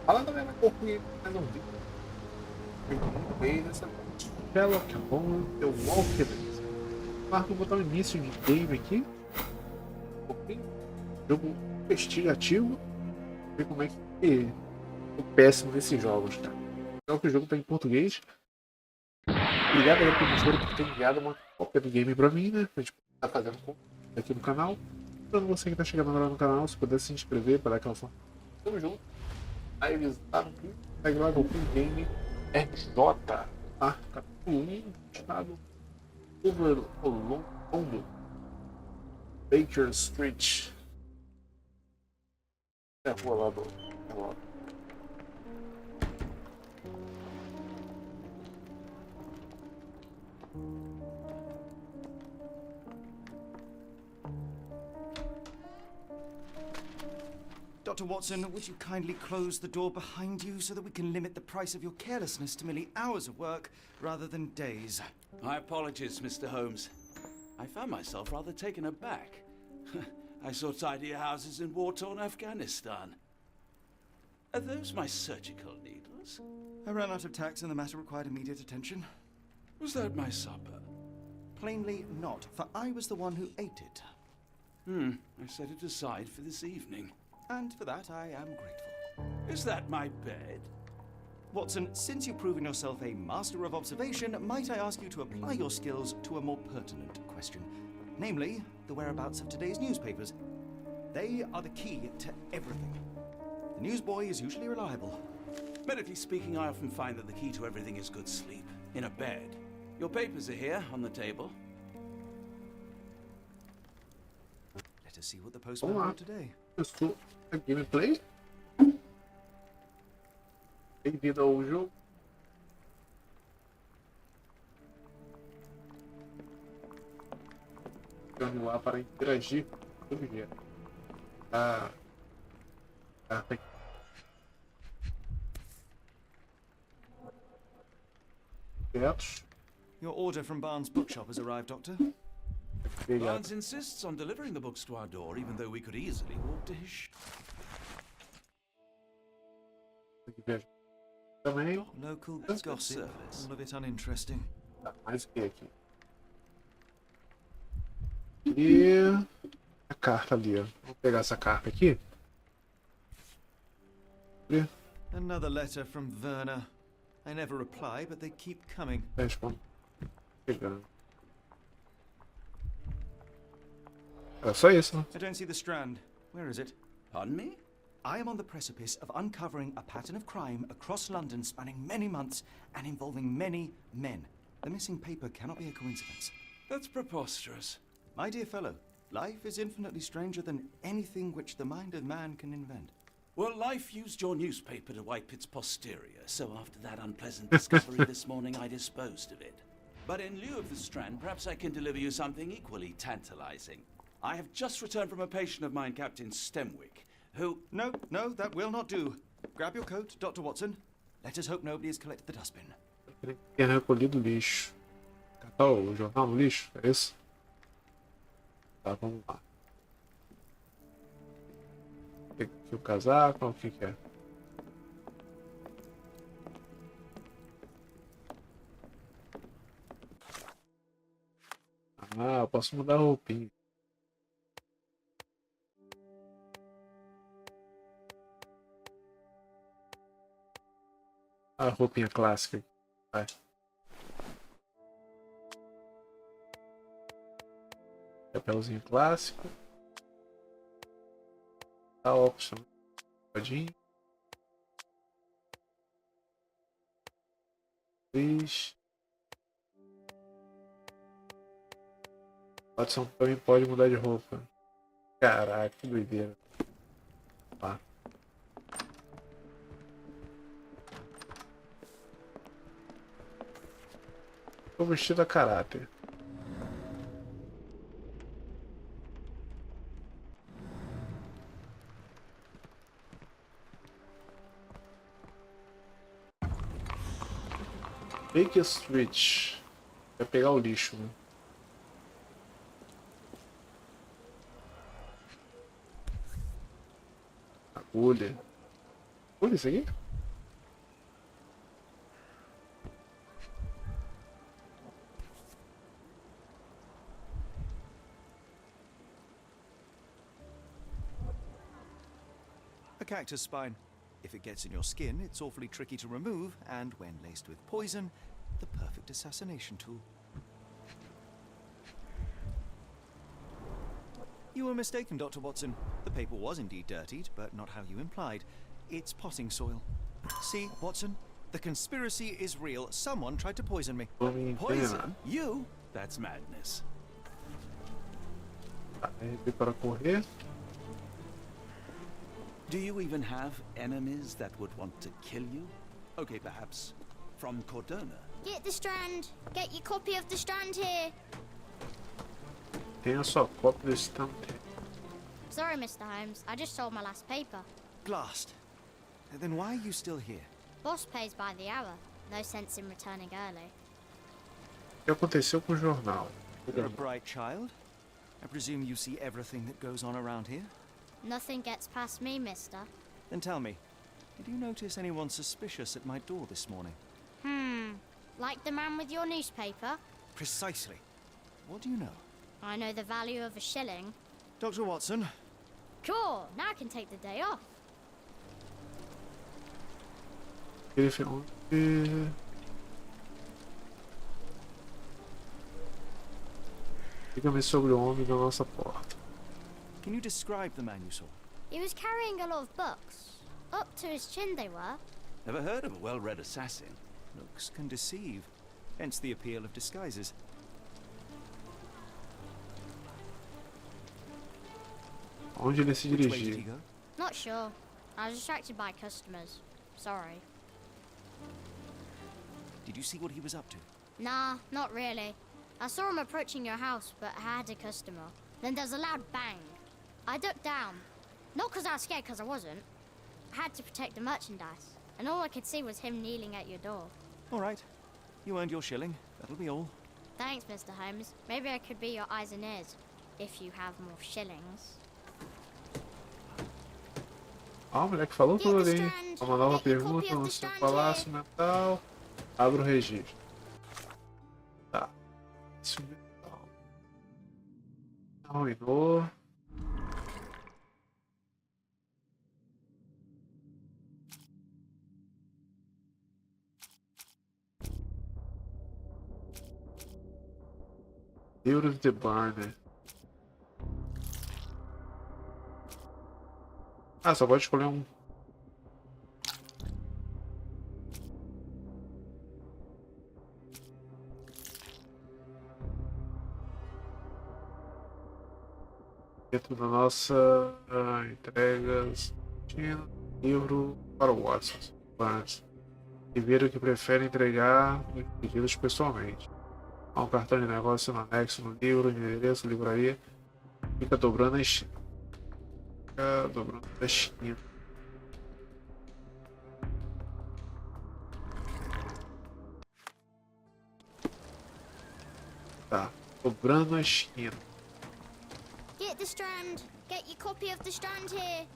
Fala galera, GOKU mais um vídeo. Bem nessa SHERLOCK The Walker. Marco, vou botar o início de game aqui. Um pouquinho. Jogo investigativo. Ver como é que é péssimo nesses jogos, cara. Legal que o jogo tá em português. Obrigado aí por ter enviado uma cópia do game pra mim, né? A gente tá fazendo aqui no canal. Pra você que tá chegando agora no canal, se puder se inscrever para dar aquela forma. Tamo junto. Aí eles estavam aqui, segue lá GOKU Game RJ, tá? Capítulo 1, estado Overlondo, Baker Street. É a rua lá do relógio. Dr. Watson, would you kindly close the door behind you so that we can limit the price of your carelessness to merely hours of work rather than days? My apologies, Mr. Holmes. I found myself rather taken aback. I saw tidier houses in war-torn Afghanistan. Are those my surgical needles? I ran out of tacks and the matter required immediate attention. Was that my supper? Plainly not, for I was the one who ate it. I set it aside for this evening. And for that I am grateful. Is that my bed? Watson, since you've proven yourself a master of observation, might I ask you to apply your skills to a more pertinent question? Namely, the whereabouts of today's newspapers. They are the key to everything. The newsboy is usually reliable. Medically speaking, I often find that the key to everything is good sleep. In a bed. Your papers are here, on the table. Let us see what the postman wrote today. Começou a gameplay. Bem-vindo ao jogo. Vamos lá para interagir com o objeto. Carta aqui. Objetos. Your order from Barnes' bookshop has arrived, Doctor. Barnes insists on delivering the books to our door, even though we could easily walk to his shop. Também. Local That's good gossip, service. all of it uninteresting. Tá, mais o que aqui? E a carta ali, ó. Vou pegar essa carta aqui. Another letter from Werner. I never reply, but they keep coming. Respondo. Pegando. Era só isso, né? I don't see the strand. Where is it? Pardon me? I am on the precipice of uncovering a pattern of crime across London spanning many months and involving many men. The missing paper cannot be a coincidence. That's preposterous. My dear fellow, life is infinitely stranger than anything which the mind of man can invent. Well, life used your newspaper to wipe its posterior, so after that unpleasant discovery this morning, I disposed of it. But in lieu of the strand, perhaps I can deliver you something equally tantalizing. I have just returned from a patient of mine, Captain Stemwick, who... No, that will not do. Grab your coat, Dr. Watson. Let us hope nobody has collected the dustbin. Tinha recolhido o lixo. Catar o jornal no lixo, é isso? Tá, vamos lá. Pega aqui o casaco, o que que é? Ah, eu posso mudar a roupinha. A roupinha clássica. Vai. Chapéuzinho clássico. Tá óculos também. Tadinho. Watson também pode mudar de roupa. Caraca, que doideira. Tá. Tô vestido a caráter. Baker Street. Vai pegar o lixo, né? Agulha. Olha isso aqui. A cactus spine. If it gets in your skin, it's awfully tricky to remove, and when laced with poison, the perfect assassination tool. You were mistaken, Dr. Watson. The paper was indeed dirtied, but not how you implied. It's potting soil. See, Watson? The conspiracy is real. Someone tried to poison me. Poison? You? That's madness. RB para correr. Do you even have enemies that would want to kill you? Okay, perhaps from Cordona. Get the strand. Get your copy of the strand here. Tem a sua cópia desse tampo. Sorry, Mr. Holmes. I just sold my last paper. Blast. Then why are you still here? Boss pays by the hour. No sense in returning early. O que aconteceu com o jornal? You're a bright child. I presume you see everything that goes on around here? Nothing gets past me, mister. Then tell me, did you notice anyone suspicious at my door this morning? Like the man with your newspaper? Precisely. What do you know? I know the value of a shilling. Dr. Watson, Cool, now I can take the day off. Ele foi onde... Diga-me sobre o homem da nossa porta. can you describe the man you saw? He was carrying a lot of books. Up to his chin they were. Never heard of a well-read assassin. Looks can deceive, hence the appeal of disguises. Onde ele se Which way did he dirigia? go? Not sure. I was distracted by customers. Sorry. Did you see what he was up to? Nah, not really. I saw him approaching your house, but I had a customer. Then there's a loud bang. I ducked down. Not because I was scared, because I wasn't. I had to protect the merchandise. And all I could see was him kneeling at your door. All right. You earned your shilling. That'll be all. Thanks, Mr. Holmes. Maybe I could be your eyes and ears, if you have more shillings. Ah, o moleque falou tudo ali. Uma nova pergunta no seu palácio mental. Abra o registro. Tá. Isso mental. Arruinou. Euros de Barner. Ah, só pode escolher um. Dentro da nossa entregas, livro para o Watson. E viram que prefere entregar os pedidos pessoalmente. Há um cartão de negócio no anexo no livro, de endereço, livraria. Fica dobrando a esquina. Fica dobrando a esquina. Tá, dobrando a esquina. Get the strand. Get your copy of the strand here.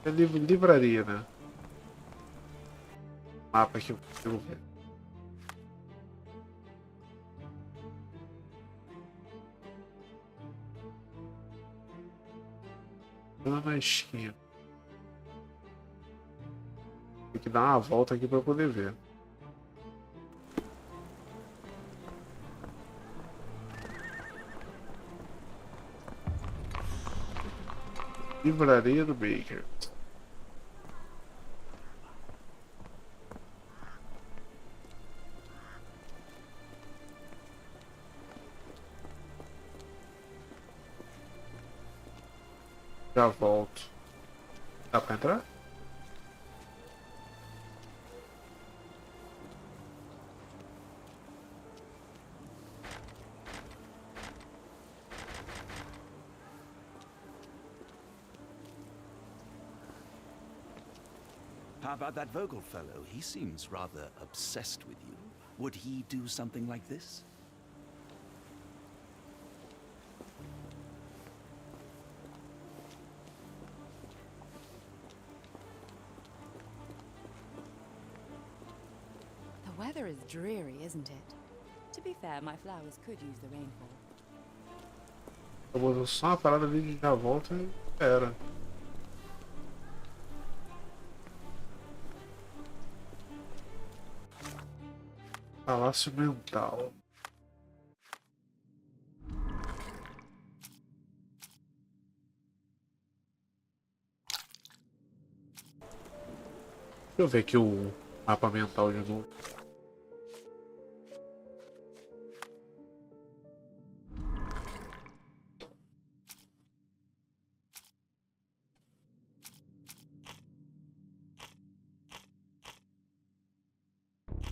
É livraria, né? Mapa que eu consigo ver. Lá na esquina. Tem que dar uma volta aqui para poder ver. Livraria do Baker. Já volto. Dá pra entrar? How about that Vogel fellow? He seems rather obsessed with you. Would he do something like this? weather is dreary, isn't it? To be fair, my flowers could use the rainfall. Eu vou só uma parada ali, já volta e espera. Palácio Mental. Deixa eu ver aqui o mapa mental de novo.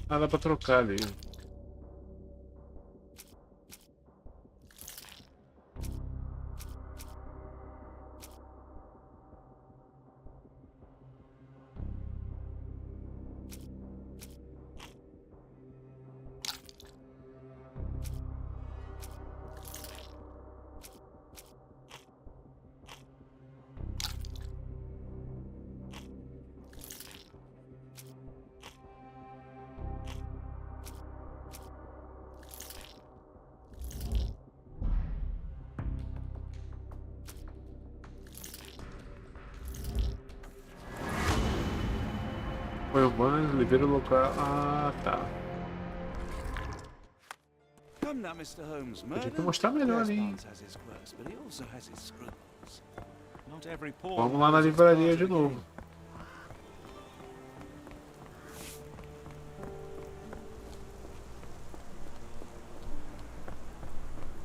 Nada pra trocar ali. Foi o banho, libera o local. Ah, tá. Come now, Mr. Holmes. Podia ter mostrado melhor ali. Barnes has his quirks, but he also has his scruples. Not every pawn Vamos lá na knows its livraria part de of the novo. game.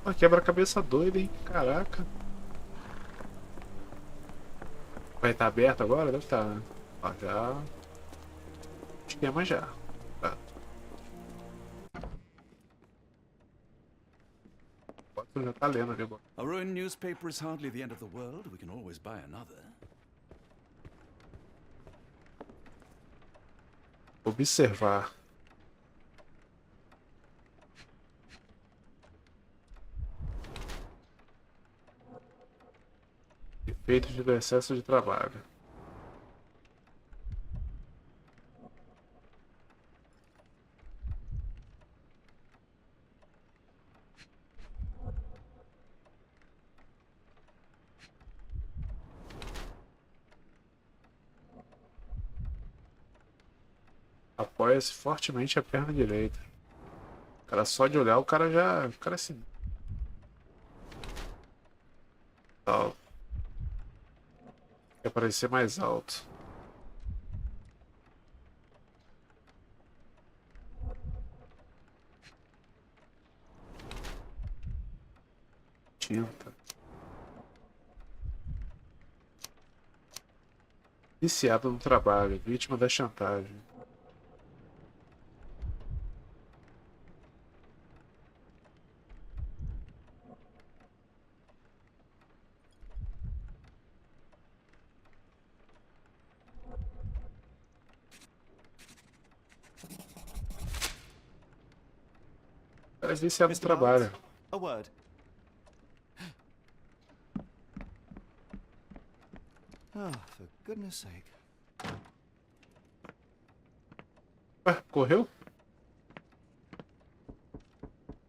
Ah, quebra-cabeça doido, hein? Caraca. Vai estar aberto agora? Deve estar, né? Ó, já. Esquema já. Tá. Já tá lendo ali agora. A ruined newspaper is hardly the end of the world. We can always buy another. Observar. Efeitos do excesso de trabalho. Apoia-se fortemente a perna direita. O cara só de olhar, o cara já. O cara assim. Alto. Quer parecer mais alto. Tinta. Viciado no trabalho, vítima da chantagem. Cara, é viciado no Mr. trabalho. Barnes, a word. Ah, for goodness sake. Ué, correu?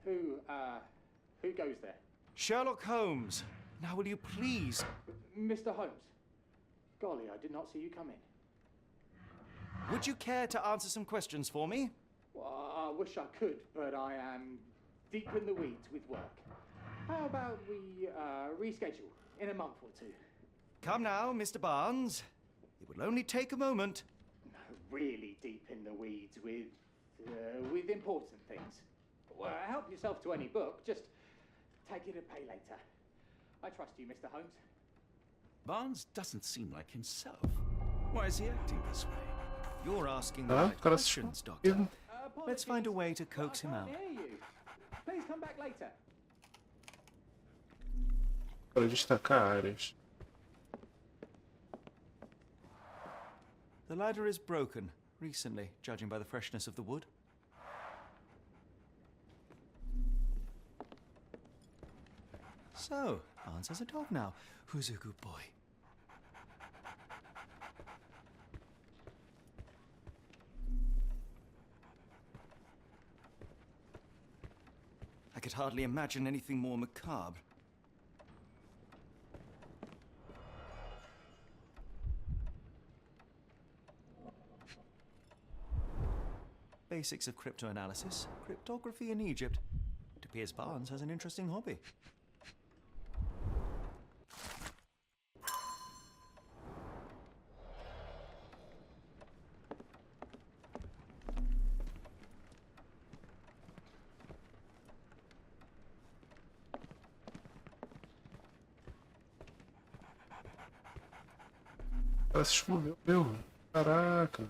Who goes there? Sherlock Holmes. Now will you please? Mr. Holmes. Golly, I did not see you come in. Would you care to answer some questions for me? Well, I wish I could, but I am deep in the weeds with work. How about we reschedule in a month or two? Come now, Mr. Barnes. It will only take a moment. No, really deep in the weeds with important things. Well, help yourself to any book. Just take it and pay later. I trust you, Mr. Holmes. Barnes doesn't seem like himself. Why is he acting this way? You're asking the Ah, right cara, questions, Doctor. Let's find a way to Apologies, coax him I out. can't hear you. Please come back later. Para destacar áreas. The ladder is broken recently, judging by the freshness of the wood. So, Barnes has a dog now. Who's a good boy? hardly imagine anything more macabre. Basics of cryptoanalysis, cryptography in Egypt. It appears Barnes has an interesting hobby. Ela se escondeu, meu. Caraca.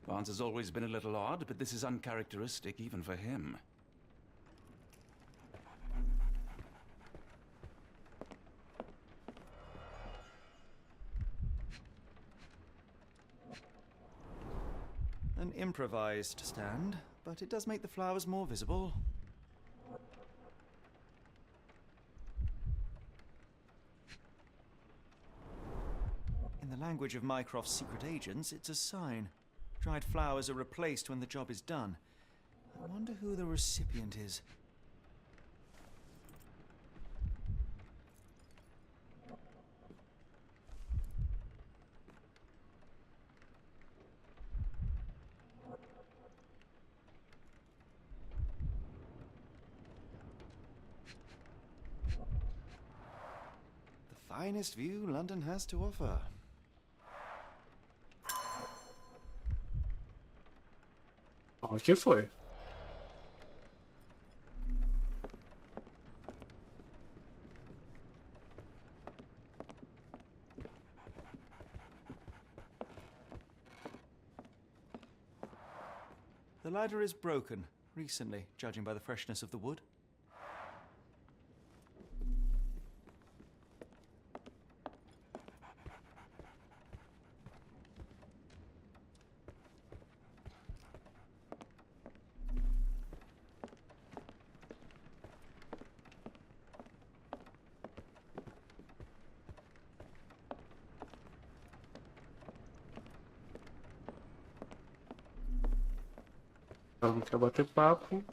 Barnes has always been a little odd, but this is uncharacteristic even for him. An improvised stand, but it does make the flowers more visible. In the language of Mycroft's secret agents, it's a sign. Dried flowers are replaced when the job is done. I wonder who the recipient is. The finest view London has to offer. O que foi? The ladder is broken, recently, judging by the freshness of the wood. Ela não quer bater papo.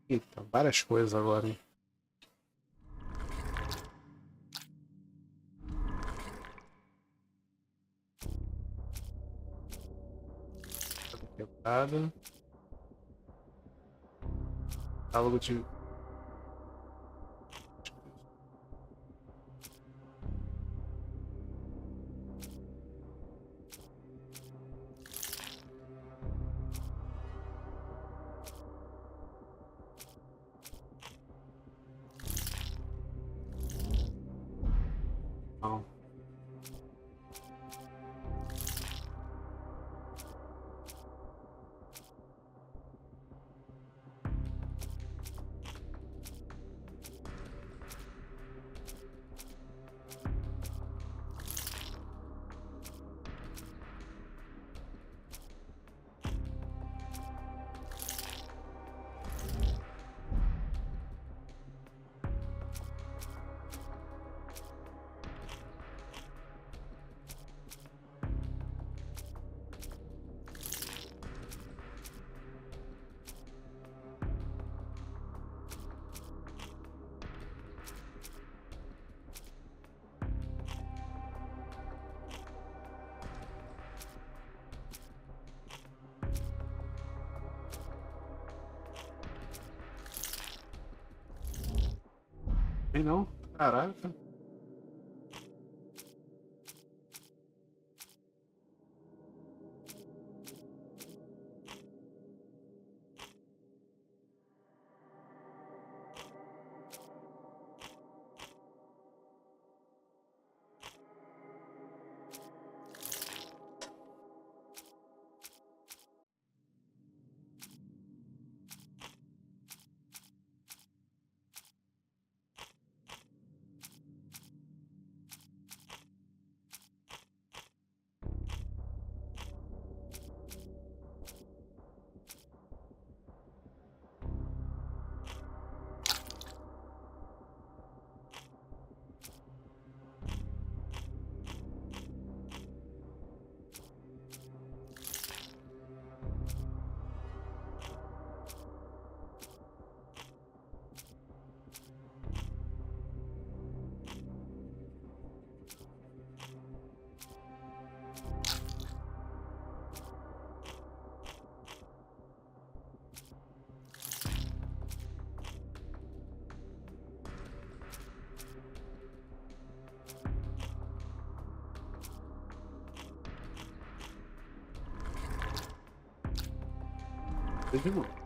Eita, várias coisas agora, hein? Quebrada. Catálogo de... Não. Tem não? Caraca. de novo.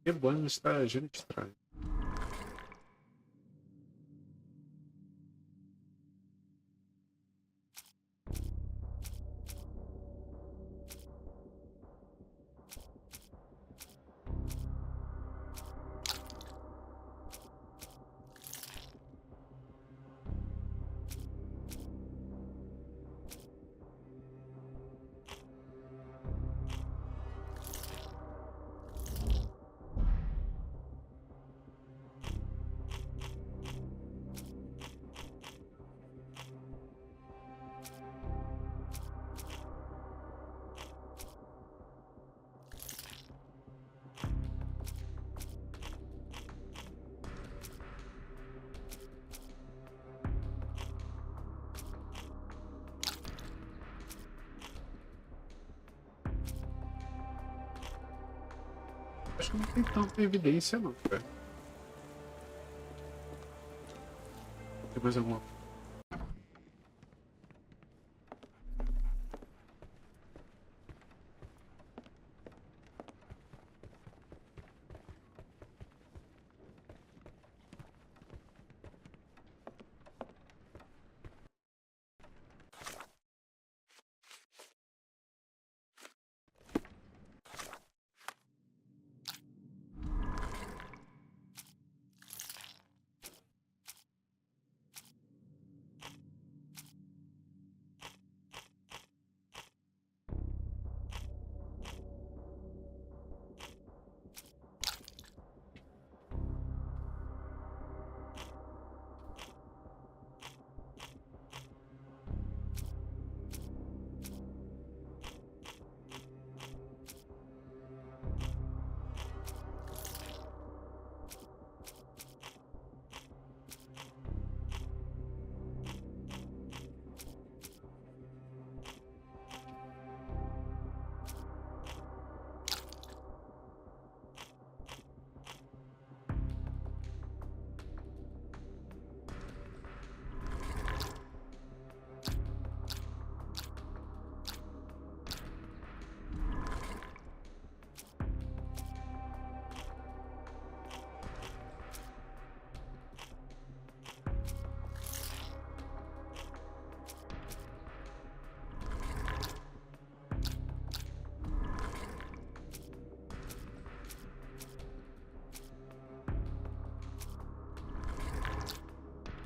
Que banho está agindo estranho. Acho que não tem tanta evidência não, velho. Tem mais alguma?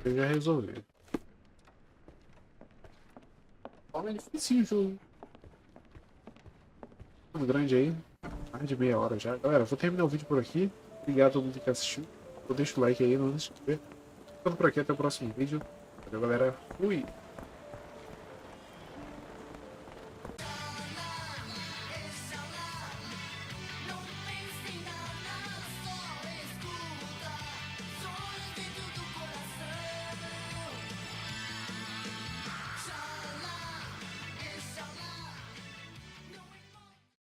Eu já resolvi. É difícil o jogo. Um grande aí. Mais de meia hora já. Galera, vou terminar o vídeo por aqui. Obrigado a todo mundo que assistiu. Deixa o like aí, não deixe de ver. Ficando por aqui, até o próximo vídeo. Valeu, galera. Fui!